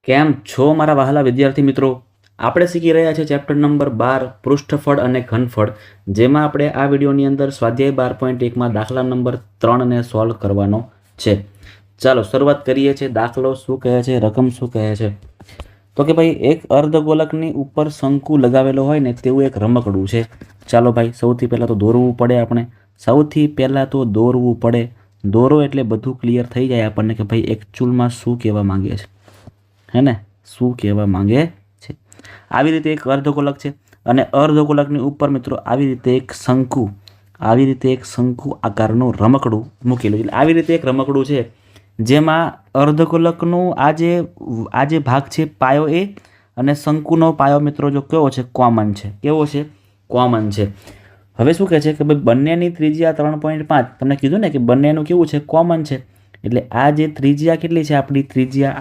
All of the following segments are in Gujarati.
કેમ છો મારા વહાલા વિદ્યાર્થી મિત્રો? આપણે શીખી રહ્યા છીએ ચેપ્ટર નંબર 12 પૃષ્ઠફળ અને ઘનફળ, જેમાં આપણે આ વિડીયોની અંદર સ્વાધ્યાય 12.1માં દાખલા નંબર 3ને સોલ્વ કરવાનો છે. ચાલો શરૂઆત કરીએ છીએ. દાખલો શું કહે છે, રકમ શું કહે છે? તો કે ભાઈ એક અર્ધગોલકની ઉપર શંકુ લગાવેલો હોય ને તેવું એક રમકડું છે. ચાલો ભાઈ સૌથી પહેલાં તો દોરવું પડે. આપણે સૌથી પહેલાં તો દોરવું પડે. દોરો એટલે બધું ક્લિયર થઈ જાય આપણને કે ભાઈ એકચ્યુઅલમાં શું કહેવા માંગે છે, હે ને, શું કહેવા માંગે છે. આવી રીતે એક અર્ધગોલક છે અને અર્ધગોલકની ઉપર મિત્રો આવી રીતે એક શંકુ આકારનું રમકડું મૂકેલું છે. એટલે આવી રીતે એક રમકડું છે જેમાં અર્ધગોલકનું આ જે ભાગ છે પાયો એ અને શંકુનો પાયો મિત્રો જો કેવો છે, કોમન છે. કેવો છે? કોમન છે. હવે શું કહે છે કે ભાઈ બંનેની ત્રિજ્યા 3.5. તમને કીધું ને કે બંનેનું કેવું છે, કોમન છે. એટલે આ જે ત્રિજ્યા કેટલી છે, આપણી ત્રિજ્યા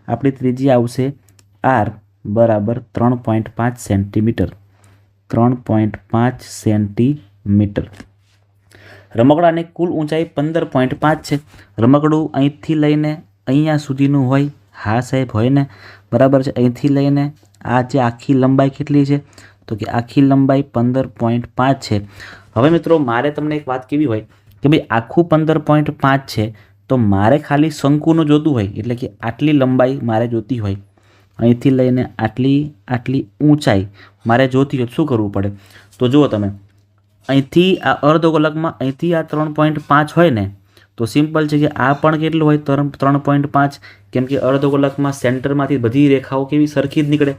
આપણી ત્રિજ્યા આવશે r બરાબર 3.5 સેન્ટીમીટર. 3.5 સેન્ટીમીટર. રમકડાની કુલ ઊંચાઈ 15.5 છે. રમકડું અહીંથી લઈને અહીંયા સુધીનું હોય. હા સાહેબ હોય ને, બરાબર છે. અહીંથી લઈને આ જે આખી લંબાઈ કેટલી છે, તો કે આખી લંબાઈ 15.5 છે. હવે મિત્રો મારે તમને એક વાત કેવી હોય કે ભાઈ આખું 15.5 છે તો મારે ખાલી શંકુનું જોતું હોય, એટલે કે આટલી લંબાઈ મારે જોતી હોય, અહીંથી લઈને આટલી ઊંચાઈ મારે જોતી હોય. શું કરવું પડે? તો જુઓ તમે, અહીંથી આ અર્ધગોલકમાં અહીંથી આ 3.5 હોય ને તો સિમ્પલ છે કે આ પણ કેટલું હોય, 3.5. કેમ કે અર્ધગોલકમાં સેન્ટરમાંથી બધી રેખાઓ કેવી સરખી જ નીકળે.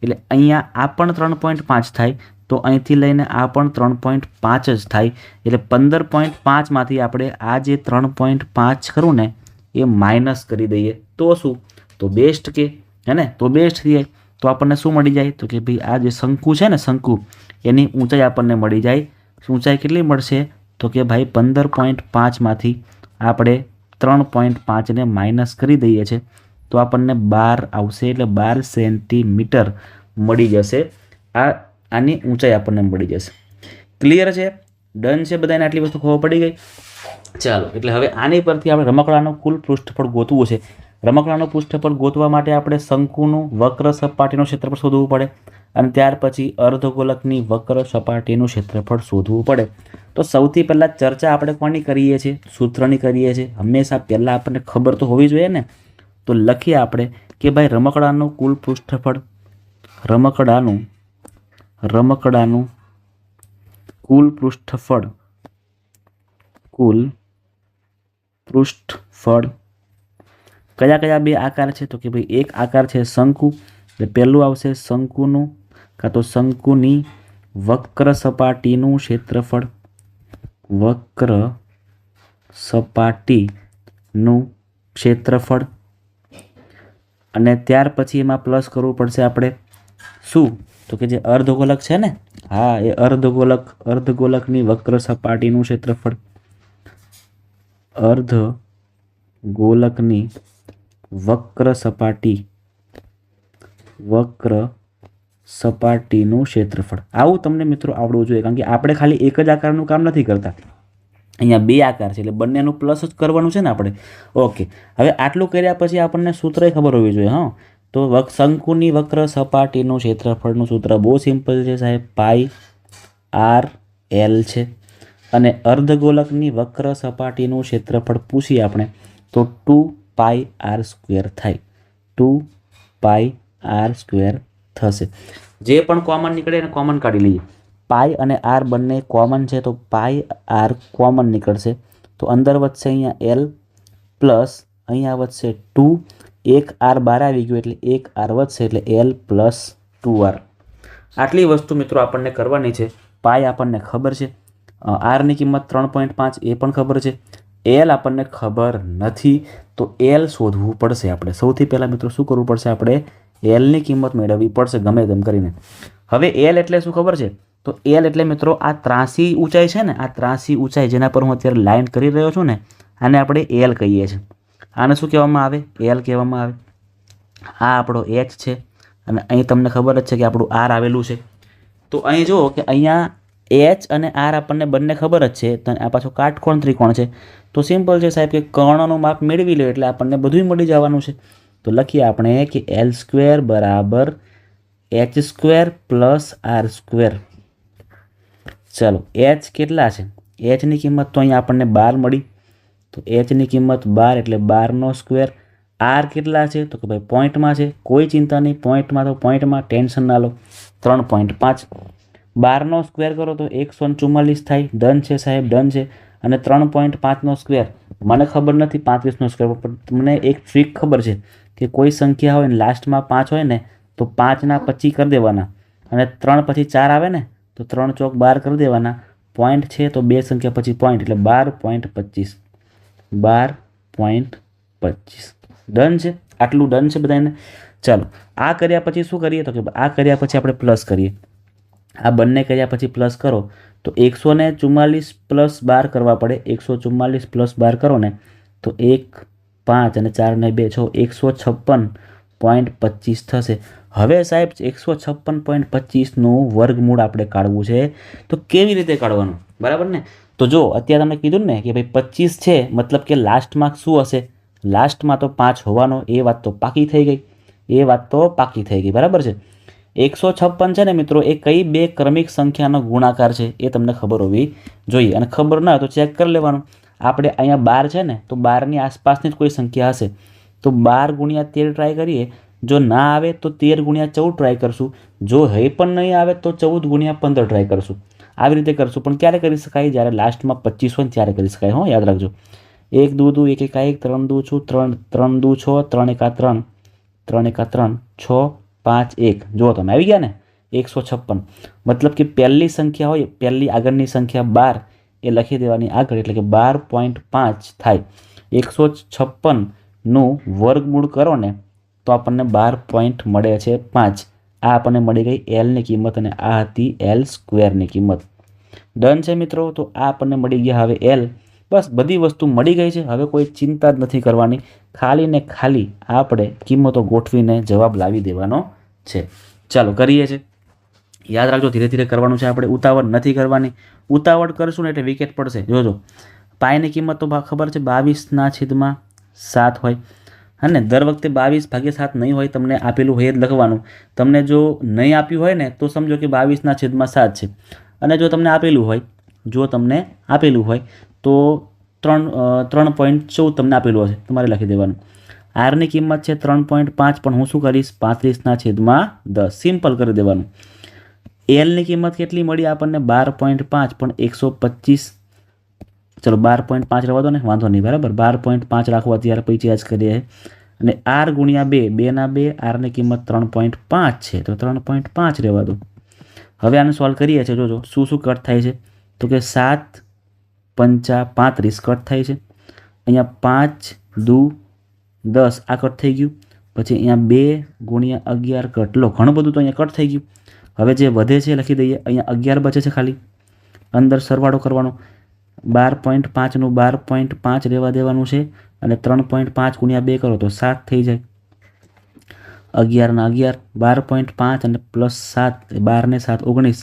એટલે અહીંયા આ પણ 3.5 થાય તો અહીંથી લઈને આ પણ 3.5 જ થાય. એટલે 15.5માંથી આપણે આ જે 3.5 કરું ને એ માઇનસ કરી દઈએ તો શું, તો બેસ્ટ કે, હે ને, તો બેસ્ટ થઈ જાય. તો આપણને શું મળી જાય, તો કે ભાઈ આ જે શંકુ છે ને, શંકુ એની ઊંચાઈ આપણને મળી જાય. ઊંચાઈ કેટલી મળશે, તો કે ભાઈ 15.5માંથી આપણે 3.5ને માઇનસ કરી દઈએ છીએ તો આપણને 12 આવશે. એટલે 12 સેન્ટીમીટર મળી જશે. આની ઊંચાઈ આપણને મળી જશે. ક્લિયર છે? ડન છે બધાને? આટલી વસ્તુ ખબર પડી ગઈ? ચાલો, એટલે હવે આની પરથી આપણે રમકડાનું કુલ પૃષ્ઠફળ ગોતવું છે. રમકડાનું પૃષ્ઠફળ ગોતવા માટે આપણે શંકુનું વક્ર સપાટીનું ક્ષેત્રફળ શોધવું પડે અને ત્યાર પછી અર્ધગોલકની વક્ર સપાટીનું ક્ષેત્રફળ શોધવું પડે. તો સૌથી પહેલાં ચર્ચા આપણે કોની કરીએ છીએ? સૂત્રની કરીએ છીએ. હંમેશા પહેલાં આપણને ખબર તો હોવી જોઈએ ને. તો લખીએ આપણે કે ભાઈ રમકડાનું કુલ પૃષ્ઠફળ, રમકડાનું કુલ પૃષ્ઠફળ કયા કયા બે આકાર છે, તો કે ભાઈ એક આકાર છે શંકુ. એટલે પહેલું આવશે શંકુનું કાં તો શંકુની વક્ર સપાટીનું ક્ષેત્રફળ. વક્ર સપાટીનું ક્ષેત્રફળ. અને ત્યાર પછી એમાં પ્લસ કરવું પડશે આપણે. શું? તો કે જે અર્ધગોલક છે ને, હા એ અર્ધગોલકની વક્ર સપાટીનું ક્ષેત્રફળ. અર્ધગોલકની વક્ર સપાટીનું ક્ષેત્રફળ. આવું તમને મિત્રો આવડવું જોઈએ, કારણ કે આપણે ખાલી એક જ આકારનું કામ નથી કરતા. અહીંયા બે આકાર છે એટલે બંનેનું પ્લસ જ કરવાનું છે ને આપણે. ઓકે, હવે આટલું કર્યા પછી આપણને સૂત્ર ખબર હોવી જોઈએ. હા, તો શંકુની વક્ર સપાટીનું ક્ષેત્રફળનું સૂત્ર બહુ સિમ્પલ છે સાહેબ, પાઈ આર એલ છે. અને અર્ધગોલકની વક્ર સપાટીનું ક્ષેત્રફળ પૂછીએ આપણે તો 2πr² થાય. 2πr² થશે. જે પણ કોમન નીકળે એને કોમન કાઢી લઈએ. પાઈ અને આર બંને કોમન છે તો પાઈ આર કોમન નીકળશે. તો અંદર વધશે અહીંયા એલ પ્લસ અહીંયા વધશે 2. એક આર બહાર આવી ગયું એટલે એક આર વધશે એટલે એલ પ્લસ 2r. આટલી વસ્તુ મિત્રો આપણને કરવાની છે. પાઈ આપણને ખબર છે, આરની કિંમત 3.5 એ પણ ખબર છે. એલ આપણને ખબર નથી તો એલ શોધવું પડશે આપણે. સૌથી પહેલાં મિત્રો શું કરવું પડશે, આપણે એલની કિંમત મેળવવી પડશે ગમે તેમ કરીને. હવે એલ એટલે શું ખબર છે? તો એલ એટલે મિત્રો આ ત્રાસી ઊંચાઈ છે ને, આ ત્રાસી ઊંચાઈ જેના પર હું અત્યારે લાઈન કરી રહ્યો છું ને, આને આપણે એલ કહીએ છીએ. આને શું કહેવામાં આવે? એલ કહેવામાં આવે. આ આપણો એચ છે અને અહીં તમને ખબર જ છે કે આપણું આર આવેલું છે. તો અહીં જુઓ કે અહીંયા એચ અને આર આપણને બંને ખબર જ છે. તો આ પાછો કાટકોણ ત્રિકોણ છે. તો સિમ્પલ છે સાહેબ કે કર્ણનું માપ મેળવી લો એટલે આપણને બધું મળી જવાનું છે. તો લખીએ આપણે કે L² બરાબર H² પ્લસ R². ચાલો H કેટલા છે? Hની કિંમત તો અહીંયા આપણને 12 મળી, તો Hની કિંમત 12 એટલે 12². R કેટલા છે? તો કે ભાઈ પોઈન્ટમાં છે, કોઈ ચિંતા નહીં, પોઈન્ટમાં તો પોઈન્ટમાં, ટેન્શન ના લો. 3.5 12² કરો તો 144 થાય. ડન છે સાહેબ, ડન છે. અને 3.5² મને ખબર નથી 35², પણ મને એક ટ્રીક ખબર છે કે કોઈ સંખ્યા હોય ને લાસ્ટમાં 5 હોય ને તો 5ના 25 કરી દેવાના, અને 3 પછી 4 આવે ને તો 3 ચોક 12 કરી દેવાના. પોઈન્ટ છે તો બે સંખ્યા પછી પોઈન્ટ એટલે 12.25. 12.25 ડન છે. આટલું ડન છે બધાને. ચાલો આ કર્યા પછી શું કરીએ? તો કે આ કર્યા પછી આપણે પ્લસ કરીએ. આ બંને કર્યા પછી પ્લસ કરો તો 144 પ્લસ 12 કરવા પડે. 144 પ્લસ 12 કરો ને તો 1 5 અને 4 ને 2 6 156.25 થશે. હવે સાહેબ 156.25નું વર્ગમૂળ આપણે કાઢવું છે, તો કેવી રીતે કાઢવાનું? બરાબર ને? તો જો અત્યારે તમે કીધું ને કે ભાઈ 25 છે, મતલબ કે લાસ્ટમાં શું હશે? લાસ્ટમાં તો 5 હોવાનો. એ વાત તો પાકી થઈ ગઈ, એ વાત તો પાકી થઈ ગઈ. બરાબર છે. 156 છે ને મિત્રો, એ કઈ બે ક્રમિક સંખ્યાનો ગુણાકાર છે એ તમને ખબર હોવી જોઈએ, અને ખબર ના હોય તો ચેક કરી લેવાનું. આપણે અહીંયા 12 છે ને, તો 12ની આસપાસની જ કોઈ સંખ્યા હશે તો 12 ગુણ્યા 13 ટ્રાય કરીએ. જો ના આવે તો 13 ગુણ્યા 14 ટ્રાય કરશું. જો હે પણ નહીં આવે તો 14 ગુણ્યા 15 ટ્રાય કરશું. આવી રીતે કરશું. પણ ક્યારે કરી શકાય? જ્યારે લાસ્ટમાં 25 હોય ને ત્યારે કરી શકાય. હો, યાદ રાખજો. 1 2 2 1 1 1 3 2 3 3 2 6 3 1 3 3 1 3 6 5 1. જો તમે આવી ગયા ને 156. મતલબ કે પહેલી સંખ્યા હોય, પહેલી આગળની સંખ્યા 12 એ લખી દેવાની આગળ, એટલે કે 12.5 થાય. 156નું વર્ગમૂળ કરો ને તો આપણને 12 પોઈન્ટ મળે છે 5. આ આપણને મળી ગઈ Lની કિંમત, અને આ હતી L²ની કિંમત. ડન છે મિત્રો. તો આ આપણને મળી ગયા હવે L. બસ બધી વસ્તુ મળી ગઈ છે. હવે કોઈ ચિંતા જ નથી કરવાની. ખાલી ને ખાલી આપણે કિંમતો ગોઠવીને જવાબ લાવી દેવાનો છે. ચાલો કરીએ છીએ. યાદ રાખજો, ધીરે ધીરે કરવાનું છે આપણે, ઉતાવળ નથી કરવાની. ઉતાવળ કરશું ને એટલે વિકેટ પડશે. જોજો પાયની કિંમત તો ખબર છે 22/7 હોય. અને દર વખતે 22/7 નહીં હોય, તમને આપેલું હોય જ લખવાનું. તમને જો નહીં આપ્યું હોય ને તો સમજો કે 22/7 છે, અને જો તમને આપેલું હોય તો 3.14 તમને આપેલું હશે, તમારે લખી દેવાનું. આરની કિંમત છે 3.5, પણ હું શું કરીશ? 35/10 સિમ્પલ કરી દેવાનું. એલની કિંમત કેટલી મળી આપણને? 12.5, પણ 125. ચલો 12.5 રહેવા દો ને, વાંધો નહીં. બરાબર, 12.5 રાખવા ત્યારે પછી જ કરીએ. અને R ગુણ્યા 2, 2 ના 2, આરની કિંમત 3.5 છે, તો 3.5 રહેવા દો. હવે આને સોલ્વ કરીએ છીએ. જોજો શું શું કટ થાય છે. તો કે 7 5 35 કટ થાય છે. અહીંયા 5 2 10 આ કટ થઈ ગયું. પછી અહીંયા 2 ગુણ્યા 11 કટ. લો, ઘણું બધું તો અહીંયા કટ થઈ ગયું. હવે જે વધે છે લખી દઈએ. અહીંયા 11 બચે છે, ખાલી અંદર સરવાળો કરવાનો. 12.5નું 12.5 રહેવા દેવાનું છે, અને 3.5 ગુણ્યા 2 કરો તો 7 થઈ જાય. 11 ના 11, 12.5 અને પ્લસ 7, 12 ને 7 19,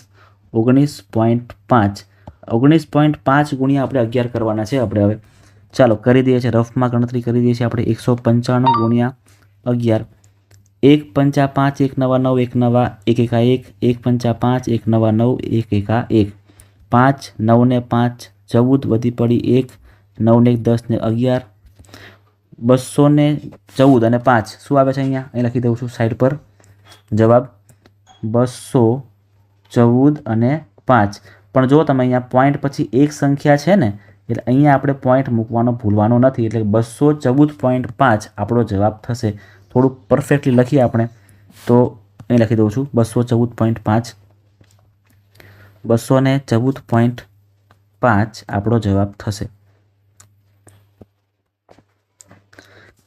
19.5. 19.5 ગુણ્યા આપણે 11 કરવાના છે આપણે. હવે ચાલો કરી દઈએ છીએ, રફમાં ગણતરી કરી દઈએ છીએ આપણે. 195 ગુણ્યા 11. 1 5 5 1 નવા 9 1 નવા 1 1 1 1 5 5 1 નવા 9 1 1 1 5 9 ને 5 14 વધી પડી 1 9 ને 10 ને 11 214 અને 5 શું આવે છે અહીંયા? અહીં લખી દઉં છું સાઈડ પર જવાબ 214 અને 5. પણ જો તમે અહીંયા પોઈન્ટ પછી એક સંખ્યા છે ને, એટલે અહીંયા આપણે પોઈન્ટ મૂકવાનો ભૂલવાનો નથી, એટલે 214.5 આપણો જવાબ થશે. થોડુંક પરફેક્ટલી લખીએ આપણે, તો અહીં લખી દઉં છું 214.5. 214.5 આપણો જવાબ થશે.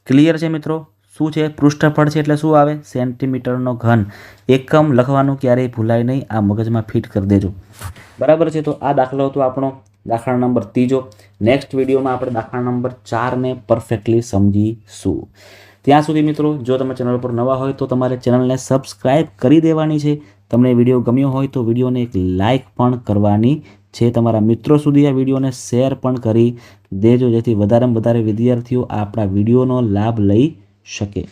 ક્લિયર છે મિત્રો? શું છે પૃષ્ઠફળ છે એટલે શું આવે? સેન્ટીમીટરનો ઘન. એકમ લખવાનું ક્યારેય ભૂલાય નહીં, આ મગજમાં ફિટ કરી દેજો. બરાબર છે? તો આ દાખલો હતો આપણો દાખલા નંબર 3. નેક્સ્ટ વિડીયોમાં આપણે દાખલા નંબર 4ને પરફેક્ટલી સમજીશું. ત્યાં સુધી મિત્રો, જો તમે ચેનલ પર નવા હોય તો તમારે ચેનલને સબસ્ક્રાઈબ કરી દેવાની છે. તમને વિડીયો ગમ્યો હોય તો વિડીયોને એક લાઇક પણ કરવાની છે. તમારા મિત્રો સુધી આ વિડીયોને શેર પણ કરી દેજો, જેથી વધારેમાં વધારે વિદ્યાર્થીઓ આપણા વિડીયોનો લાભ લઈ શકે.